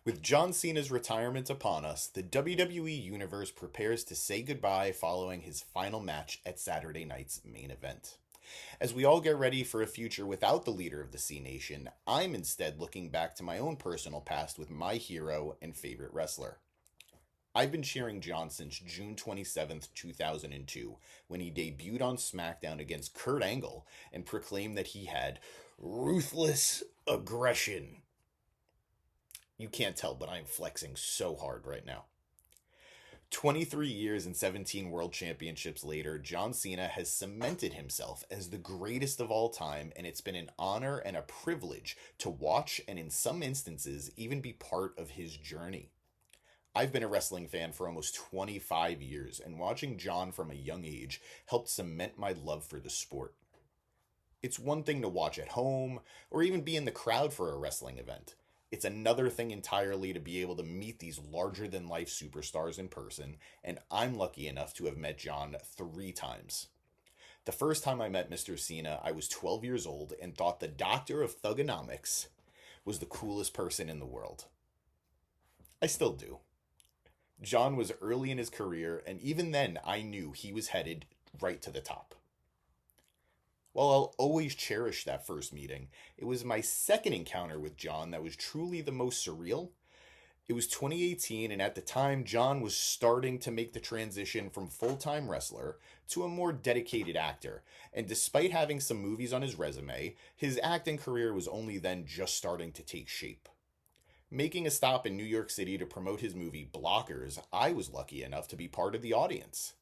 With John Cena's retirement upon us, the WWE Universe prepares to say goodbye following his final match at Saturday night's main event. As we all get ready for a future without the leader of the C Nation, I'm instead looking back to my own personal past with my hero and favorite wrestler. I've been cheering John since June 27th, 2002, when he debuted on SmackDown against Kurt Angle and proclaimed that he had ruthless aggression. You can't tell, but I'm flexing so hard right now. 23 years and 17 world championships later, John Cena has cemented himself as the greatest of all time, and it's been an honor and a privilege to watch and in some instances even be part of his journey. I've been a wrestling fan for almost 25 years, and watching John from a young age helped cement my love for the sport. It's one thing to watch at home, or even be in the crowd for a wrestling event. It's another thing entirely to be able to meet these larger-than-life superstars in person, and I'm lucky enough to have met John 3 times. The first time I met Mr. Cena, I was 12 years old and thought the doctor of thugonomics was the coolest person in the world. I still do. John was early in his career, and even then I knew he was headed right to the top. While I'll always cherish that first meeting, it was my second encounter with John that was truly the most surreal. It was 2018, and at the time, John was starting to make the transition from full-time wrestler to a more dedicated actor, and despite having some movies on his resume, his acting career was only then just starting to take shape. Making a stop in New York City to promote his movie Blockers, I was lucky enough to be part of the audience.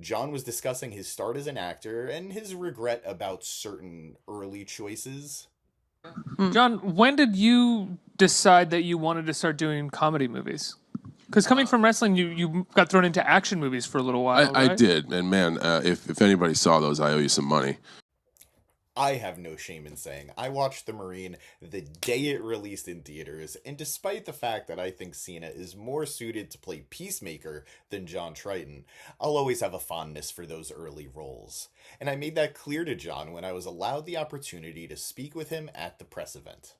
John was discussing his start as an actor and his regret about certain early choices. John, when did you decide that you wanted to start doing comedy movies? Because coming from wrestling, you got thrown into action movies for a little while, I right? did, and man, if anybody saw those, I owe you some money. I have no shame in saying I watched The Marine the day it released in theaters, and despite the fact that I think Cena is more suited to play Peacemaker than John Triton, I'll always have a fondness for those early roles. And I made that clear to John when I was allowed the opportunity to speak with him at the press event.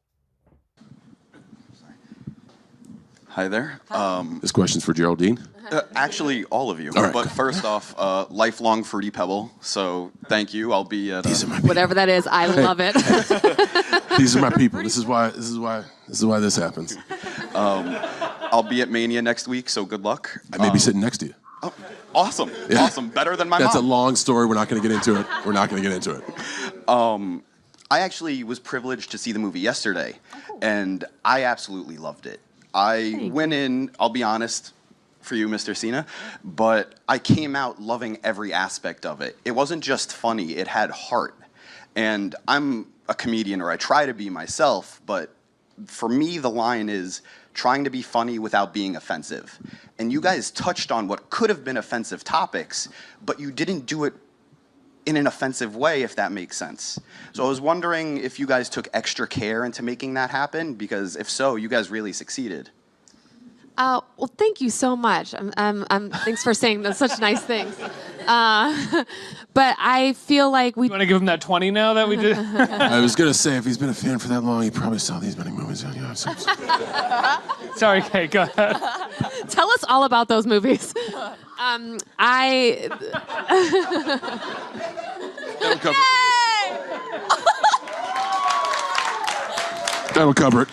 Hi there. This question's for Geraldine. Actually, all of you. All right. But first off, lifelong Fruity Pebble. So thank you. I'll be at. These are my people. Whatever that is, I love it. These are my people. This is why this happens. I'll be at Mania next week. So good luck. I may be sitting next to you. Oh, awesome. Yeah. Awesome. Better than my That's mom. a long story. We're not going to get into it. I actually was privileged to see the movie yesterday, and I absolutely loved it. I went in, I'll be honest, for you, Mr. Cena, but I came out loving every aspect of it. It wasn't just funny, it had heart. And I'm a comedian, or I try to be myself, but for me, the line is trying to be funny without being offensive. And you guys touched on what could have been offensive topics, but you didn't do it in an offensive way, if that makes sense. So I was wondering if you guys took extra care into making that happen, because if so, you guys really succeeded. Well, thank you so much. Thanks for saying those such nice things. But I feel like we. You want to give him that 20 now that we did? I was going to say, if he's been a fan for that long, he probably saw these many movies. Sorry, Kate, go ahead. Tell us all about those movies. That'll cover it. That'll cover it.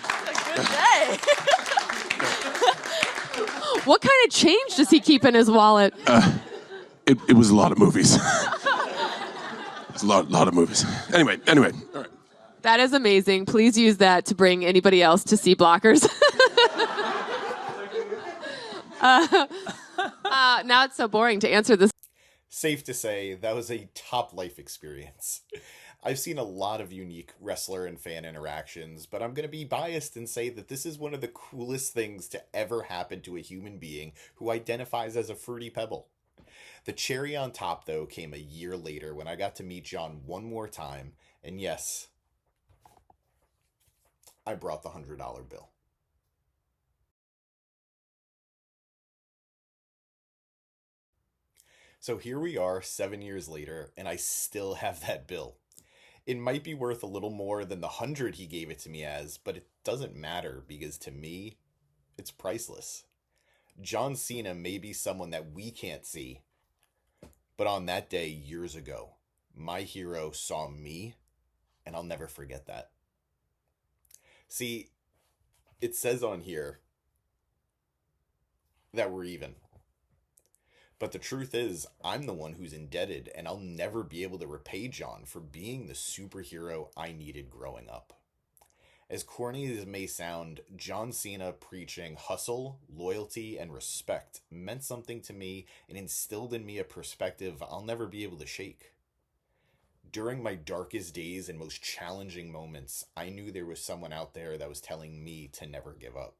What kind of change does he keep in his wallet? It was a lot of movies. It's a lot of movies. Anyway, all right. That is amazing. Please use that to bring anybody else to see Blockers. Now it's so boring to answer this. Safe to say, that was a top life experience. I've seen a lot of unique wrestler and fan interactions, but I'm going to be biased and say that this is one of the coolest things to ever happen to a human being who identifies as a Fruity Pebble. The cherry on top, though, came a year later when I got to meet John one more time, and yes, I brought the $100 bill. So here we are 7 years later, and I still have that bill. It might be worth a little more than the 100 he gave it to me as, but it doesn't matter because to me, it's priceless. John Cena may be someone that we can't see, but on that day years ago, my hero saw me, and I'll never forget that. See, it says on here that we're even. But the truth is, I'm the one who's indebted, and I'll never be able to repay John for being the superhero I needed growing up. As corny as it may sound, John Cena preaching hustle, loyalty, and respect meant something to me and instilled in me a perspective I'll never be able to shake. During my darkest days and most challenging moments, I knew there was someone out there that was telling me to never give up.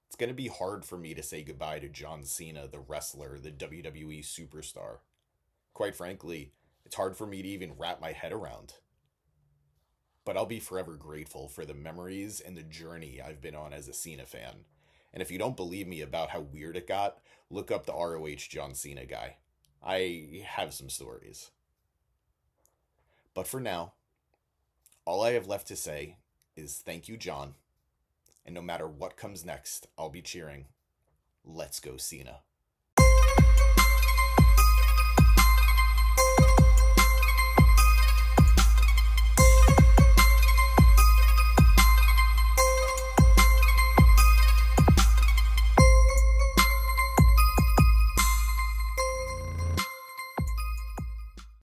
It's going to be hard for me to say goodbye to John Cena, the wrestler, the WWE superstar. Quite frankly, it's hard for me to even wrap my head around. But I'll be forever grateful for the memories and the journey I've been on as a Cena fan. And if you don't believe me about how weird it got, look up the ROH John Cena guy. I have some stories. But for now, all I have left to say is thank you, John. And no matter what comes next, I'll be cheering. Let's go, Cena.